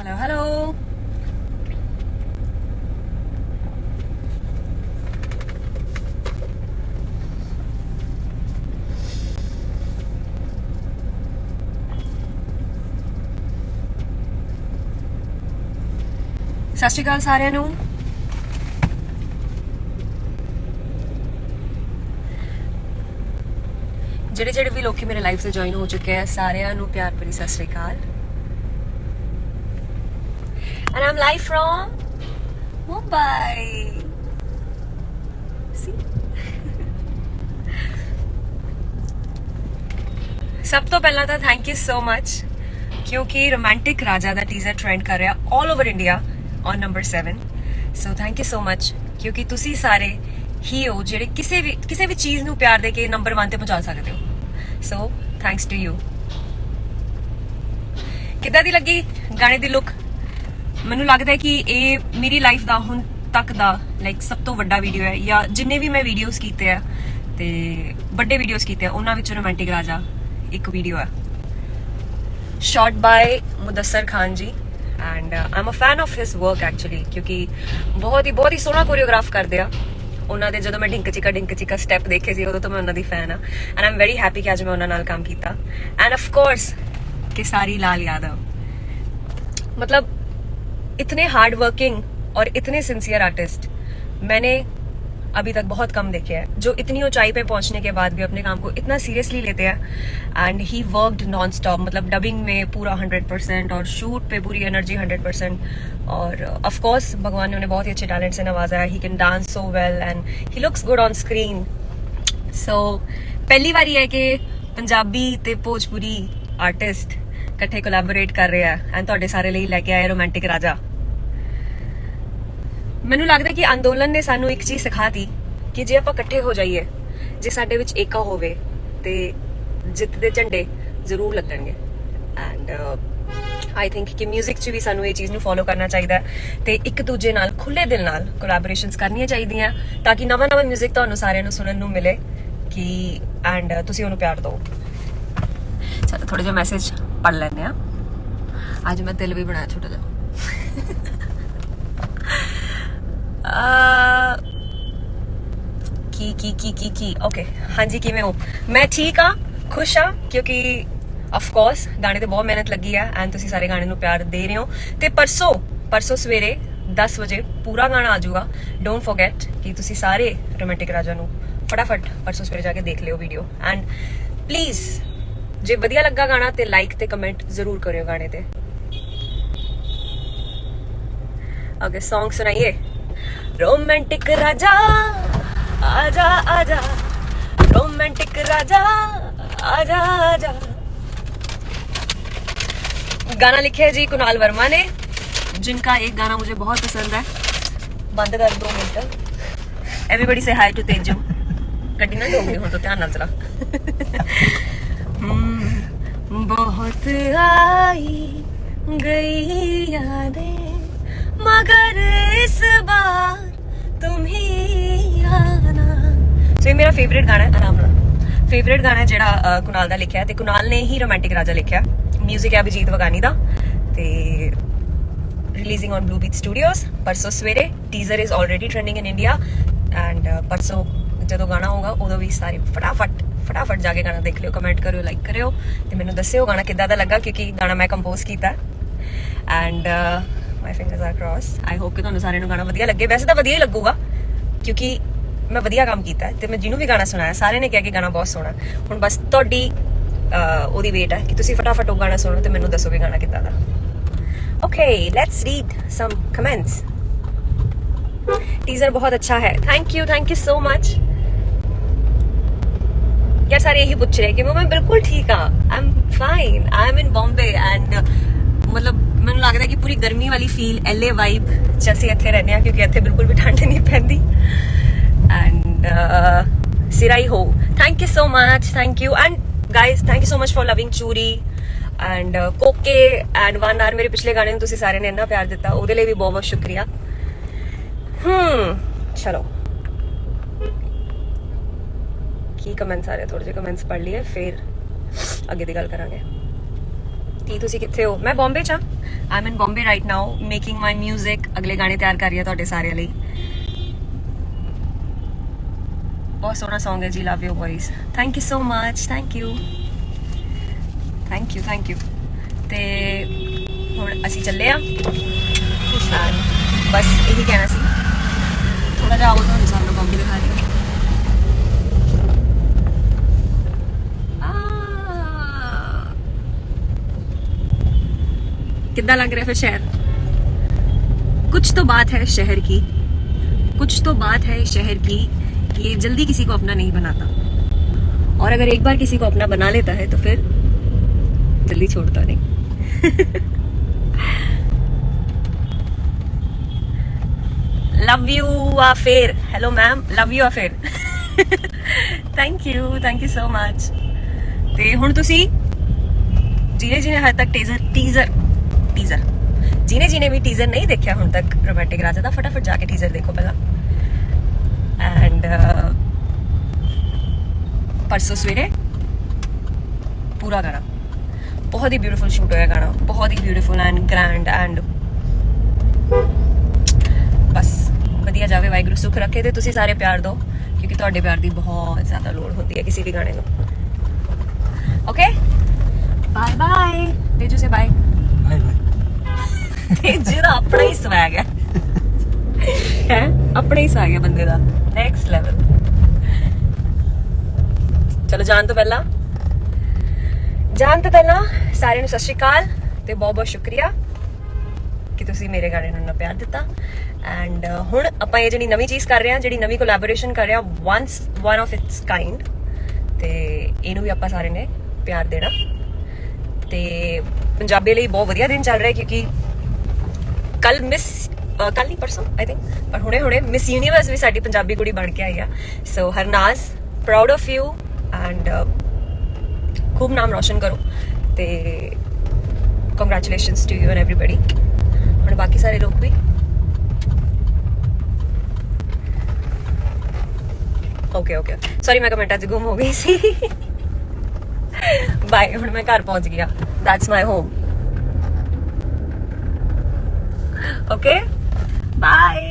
Hello hello. सत श्री अकाल सारिਆਂ ਨੂੰ। ਜਿਹੜੇ ਜਿਹੜੇ ਵੀ ਲੋਕੀ ਮੇਰੇ ਲਾਈਵ ਤੇ ਜੁਆਇਨ ਹੋ ਚੁੱਕੇ ਆ ਸਾਰਿਆਂ ਨੂੰ ਪਿਆਰ ਭਰੀ ਸਤਿ ਸ਼੍ਰੀ ਅਕਾਲ। And I'm live from Mumbai. See? ਸਭ ਤੋਂ ਪਹਿਲਾਂ ਤਾਂ ਥੈਂਕ ਯੂ ਸੋ ਮਚ ਕਿਉਂਕਿ ਰੋਮਾਂਟਿਕ ਰਾਜਾ ਦਾ ਟੀਜ਼ਰ ਟ੍ਰੈਂਡ ਕਰ ਰਿਹਾ all over India on number 7। So thank you so much ਕਿਉਂਕਿ ਤੁਸੀਂ ਸਾਰੇ ਹੀ ਹੋ ਜਿਹੜੇ ਕਿਸੇ ਵੀ ਚੀਜ਼ ਨੂੰ ਪਿਆਰ ਦੇ ਕੇ ਨੰਬਰ 1 ਤੇ ਪਹੁੰਚਾ ਸਕਦੇ ਹੋ। So thanks to you. ਕਿੱਦਾਂ ਦੀ ਲੱਗੀ ਗਾਣੇ ਦੀ ਲੁੱਕ? ਮੈਨੂੰ ਲੱਗਦਾ ਹੈ ਕਿ ਇਹ ਮੇਰੀ ਲਾਈਫ ਦਾ ਹੁਣ ਤੱਕ ਦਾ ਲਾਈਕ ਸਭ ਤੋਂ ਵੱਡਾ ਵੀਡੀਓ ਹੈ, ਜਾਂ ਜਿੰਨੇ ਵੀ ਮੈਂ ਵੀਡੀਓਜ਼ ਕੀਤੇ ਆ ਤੇ ਵੱਡੇ ਵੀਡੀਓਜ਼ ਕੀਤੇ ਆ ਉਹਨਾਂ ਵਿੱਚ ਰੋਮਾਂਟਿਕ ਰਾਜਾ ਇੱਕ ਵੀਡੀਓ ਹੈ, shot ਬਾय Mudassar Khan ji. And I am a fan of his work actually ਕਿਉਂਕਿ ਬਹੁਤ ਹੀ ਸੋਹਣਾ ਕੋਰੀਓਗ੍ਰਾਫ ਕਰਦੇ ਆ ਉਹਨਾਂ ਦੇ। ਜਦੋਂ ਮੈਂ ਡਿੰਕ ਚਿਕਾ ਸਟੈਪ ਦੇਖੇ ਸੀ ਉਦੋਂ ਤੋਂ ਮੈਂ ਉਹਨਾਂ ਦੀ ਫੈਨ ਆ and I am very happy ਕਿ ਅੱਜ ਮੈਂ ਉਹਨਾਂ ਨਾਲ ਕੰਮ ਕੀਤਾ। End of course Khesari Lal Yadav, मतलब इतने हार्ड वर्किंग और इतने सिंसियर आर्टिस्ट मैंने अभी तक बहुत कम देखे हैं जो इतनी ऊंचाई पे पहुंचने के बाद भी अपने काम को इतना सीरियसली लेते हैं। And he worked non stop, मतलब डबिंग में पूरा 100% और शूट पे पूरी एनर्जी 100%। और ऑफ कोर्स भगवान ने उन्हें बहुत ही अच्छे टैलेंट से नवाजा है। He can dance so well and he looks good on screen. So पहली बार है कि पंजाबी ते भोजपुरी आर्टिस्ट ਇਕੱਠੇ ਕੋਲੈਬੋਰੇਟ ਕਰ ਰਹੇ ਆ ਐਂਡ ਤੁਹਾਡੇ ਸਾਰੇ ਲਈ ਲੈ ਕੇ ਆਏ ਰੋਮਾਂਟਿਕ ਰਾਜਾ। ਮੈਨੂੰ ਲੱਗਦਾ ਕਿ ਅੰਦੋਲਨ ਨੇ ਸਾਨੂੰ ਇੱਕ ਚੀਜ਼ ਸਿਖਾਤੀ ਕਿ ਜੇ ਆਪਾਂ ਇਕੱਠੇ ਹੋ ਜਾਈਏ, ਜੇ ਸਾਡੇ ਵਿੱਚ ਏਕਾ ਹੋਵੇ ਤੇ ਜਿੱਤ ਦੇ ਝੰਡੇ ਜ਼ਰੂਰ ਲੱਗਣਗੇ। ਐਂਡ ਆਈ ਥਿੰਕ ਕਿ ਮਿਊਜ਼ਿਕ 'ਚ ਵੀ ਸਾਨੂੰ ਇਹ ਚੀਜ਼ ਨੂੰ ਫੋਲੋ ਕਰਨਾ ਚਾਹੀਦਾ ਤੇ ਇੱਕ ਦੂਜੇ ਨਾਲ ਖੁੱਲੇ ਦਿਲ ਨਾਲ ਕੋਲੈਬੋਰੇਸ਼ਨਸ ਕਰਨੀਆਂ ਚਾਹੀਦੀਆਂ ਤਾਂ ਕਿ ਨਵਾਂ ਮਿਊਜ਼ਿਕ ਤੁਹਾਨੂੰ ਸਾਰਿਆਂ ਨੂੰ ਸੁਣਨ ਨੂੰ ਮਿਲੇ ਕਿ ਐਂਡ ਤੁਸੀਂ ਉਹਨੂੰ ਪਿਆਰ ਦਿਓ। चलो थोड़े जो मैसेज पढ़ लेने। आज मैं दिल भी बनाया छोटा जा की ओके। हाँ जी किवें हो? मैं ठीक हाँ, खुश हाँ क्योंकि ऑफ कोर्स गाने ते बहुत मेहनत लगी है एंड तुसी सारे गाने नू प्यार दे रहे हो। ते परसों सवेरे 10 बजे पूरा गाना आ जाऊगा। डोंट फॉरगेट कि तुसी सारे रोमांटिक राजा नू फटाफट परसों सवेरे जाके देख लियो वीडियो। एंड प्लीज जे वधिया लगा गाना ते लाइक ते कमेंट जरूर करियो गाने ते। ओके सॉन्ग सुनाइए। रोमांटिक राजा आजा आजा, रोमांटिक राजा आजा आजा। गाना लिखे है जी कुणाल वर्मा ने, जिनका एक गाना मुझे बहुत पसंद है। बंद कर 2 मिनट। एवरीबॉडी से हाय टू तेजू। गड्डी ना डोंगी हो तो ध्यान नाल चला। बहुत आई गई यादें मगर इस बार तुम ही आना। सो ये मेरा फेवरेट गाना है। आराम ਨਾਲ फेवरेट गाना है ਜਿਹੜਾ ਕੁਨਾਲ ਦਾ ਲਿਖਿਆ ਤੇ ਕੁਨਾਲ ਨੇ ਹੀ ਰੋਮਾਂਟਿਕ ਰਾਜਾ ਲਿਖਿਆ। ਮਿਊਜ਼ਿਕ ਹੈ ਅਭਿਜੀਤ ਵਗਾਨੀ ਦਾ ਤੇ releasing on blue beat studios. ਪਰਸੋਂ ਸਵੇਰੇ teaser is already trending in India and ਪਰਸੋਂ ਜਦੋਂ ਗਾਣਾ ਹੋਊਗਾ ਉਦੋਂ ਵੀ ਸਾਰੇ ਫਟਾਫਟ ਜਾ ਕੇ ਗਾਣਾ ਦੇਖ ਲਿਓ, ਕਮੈਂਟ ਕਰਿਓ, ਲਾਈਕ ਕਰਿਓ ਤੇ ਮੈਨੂੰ ਦੱਸਿਓ ਗਾਣਾ ਕਿੱਦਾਂ ਦਾ ਲੱਗਾ ਕਿਉਂਕਿ ਗਾਣਾ ਮੈਂ ਕੰਪੋਜ਼ ਕੀਤਾ and my fingers are cross. I hope ਕਿ ਤੁਹਾਨੂੰ ਸਾਰਿਆਂ ਨੂੰ ਗਾਣਾ ਵਧੀਆ ਲੱਗੇ। ਵੈਸੇ ਤਾਂ ਵਧੀਆ ਹੀ ਲੱਗੂਗਾ ਕਿਉਂਕਿ ਮੈਂ ਵਧੀਆ ਕੰਮ ਕੀਤਾ ਤੇ ਮੈਂ ਜਿਹਨੂੰ ਵੀ ਗਾਣਾ ਸੁਣਾਇਆ ਸਾਰਿਆਂ ਨੇ ਕਿਹਾ ਕਿ ਗਾਣਾ ਬਹੁਤ ਸੋਹਣਾ। ਹੁਣ ਬਸ ਤੁਹਾਡੀ ਉਹਦੀ ਵੇਟ ਹੈ ਕਿ ਤੁਸੀਂ ਫਟਾਫਟ ਉਹ ਗਾਣਾ ਸੁਣੋ ਤੇ ਮੈਨੂੰ ਦੱਸੋ ਕਿ ਗਾਣਾ ਕਿੱਦਾਂ ਦਾ। Okay let's read some comments. Teaser बहुत अच्छा है। Thank you so much. यार सारे यही पूछ रहे कि मैं बिल्कुल ठीक हाँ, I am fine, I am in Bombay and मतलब मैंने लगता है कि पूरी गर्मी वाली फील LA वाइब च ਅਸੀਂ ਇੱਥੇ रहने हैं क्योंकि ਇੱਥੇ बिल्कुल भी ठंड नहीं पैंदी एंड सिराई हो। Thank you so much. Thank you and guys thank you so much for loving चूरी एंड कोके एंड 1 आवर। मेरे पिछले गाने ਨੂੰ ਤੁਸੀਂ ਸਾਰਿਆਂ ਨੇ ਇੰਨਾ ਪਿਆਰ ਦਿੱਤਾ ਉਹਦੇ ਲਈ ਵੀ ਬਹੁਤ ਸ਼ੁਕਰੀਆ। चलो की कमेंट्स आ रहे, थोड़े जे कमेंट्स पढ़ लिए फिर अगे दी गल करांगे। ਕੀ ਤੁਸੀਂ ਕਿੱਥੇ ਹੋ? ਮੈਂ ਬੰਬੇ ਚ ਆ। I am in Bombay right now making my music. ਅਗਲੇ ਗਾਣੇ ਤਿਆਰ ਕਰ ਰਹੀ ਹਾਂ ਤੁਹਾਡੇ ਸਾਰਿਆਂ ਲਈ। ਬਹੁਤ ਸੋਹਣਾ Song ਹੈ ਜੀ, ਲਵ your voice. Thank you so much, thank you ਤੇ ਹੁਣ ਅਸੀਂ ਚੱਲੇ ਆ। ਬਸ ਇਹੀ ਕਹਿਣਾ ਸੀ। ਥੋੜਾ ਜਿਹਾ ਆਓ ਤੁਹਾਨੂੰ ਸਾਨੂੰ ਬੰਬੇ ਦਿਖਾ ਰਹੀ ਹਾਂ। कितना लग रहा है फिर शहर? कुछ तो बात है शहर की, कुछ तो बात है शहर की कि ये जल्दी किसी को अपना नहीं बनाता, और अगर एक बार किसी को अपना बना लेता है तो फिर जल्दी छोड़ता नहीं। लव यू आफेर। हेलो मैम, लव यू आफेर। Thank you so much. ते हुण तुसी जिन्हें हद तक टीजर जिन्हें भी टीजर नहीं देखा हुण तक रोमांटिक राजा दा, फटाफट जाके टीजर देखो पहला। एंड परसों सवेरे पूरा गाना बहुत ही ब्यूटीफुल शूट होया, गाना बहुत ही ब्यूटीफुल एंड ग्रैंड एंड बस वधिया जावे। वाहिगुरू सुख रखे ते तुसी सारे प्यार दो, क्योंकि तुहाडे प्यार दी बहुत ज्यादा लोड़ होती है किसी भी गाने को। ओके बाय बाय तेजू से बाय। तेजू दा अपना ही स्वैग है अपना ही स्वैग है बंदे दा नेक्स्ट लेवल। चलो जान तो पहला सारे सत श्री अकाल ते बहुत बहुत शुक्रिया कि तुसी मेरे गाने नूं इन्ना प्यार दिता। एंड हुण आपां ये जिहड़ी नवीं चीज़ कर रहे हैं, जिहड़ी नवीं कोलैबोरेशन कर रहे हैं, वन ऑफ इट्स काइंड, ते इहनूं भी आपां सारे ने प्यार देना। ते पंजाबी लिए बहुत वधिया दिन चल रहा है, क्योंकि कल नहीं परसों आई थिंक, पर हुणे मिस यूनीवर्स भी साडी पंजाबी कुड़ी बन के आई है। So Harnaaz proud of you and खूब नाम रोशन करो ते congratulations to you and everybody. हुण बाकी सारे लोग भी ओके सॉरी मैं कमेंटा च गुम हो गई सी। बाय, हुण मैं घर पहुंच गया, that's my home. Okay bye.